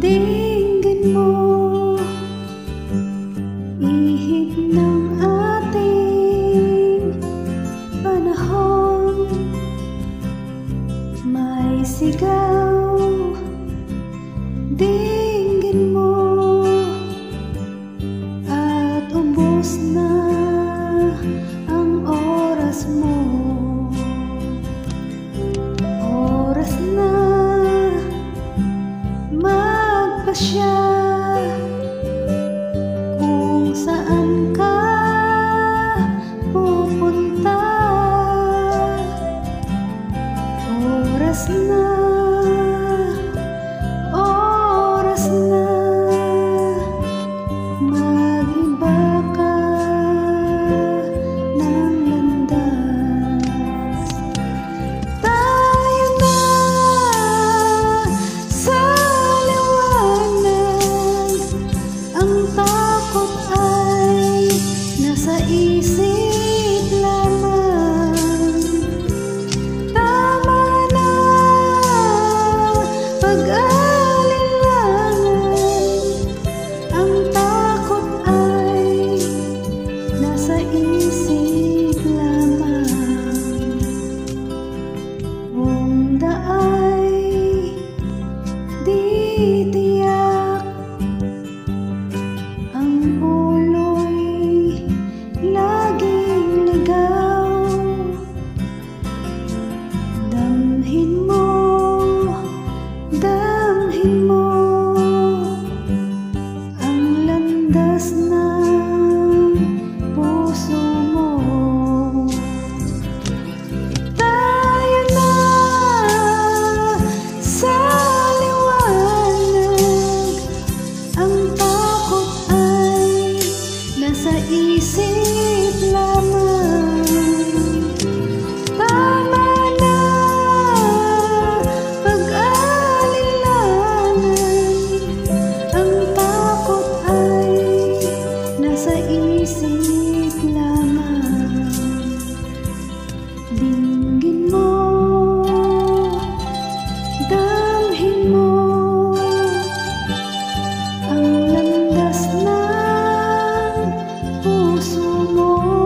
Dinggin mo, ihip ng ating panahon. May sigaw, dinggin mo, at ubos na ang oras mo. Oras na magpasya kung saan ka pupunta. Oras na, oras na, mag-iba ka ng landas. Tayo na sa ang takot ay nasa isip lamang. Tama na pag-alinlangan. Ang takot ay nasa isip lamang. Kung daay di tiyak, ang ulo'y laging ligaw. Damhin mo, damhin mo ang landas ng puso mo. Tayo na sa liwanag. Ang takot ay nasa isip lamang. Tama na pag-alinlangan. Ang takot ay nasa isip lamang. Dinggin mo, damhin mo ang landas ng puso mo.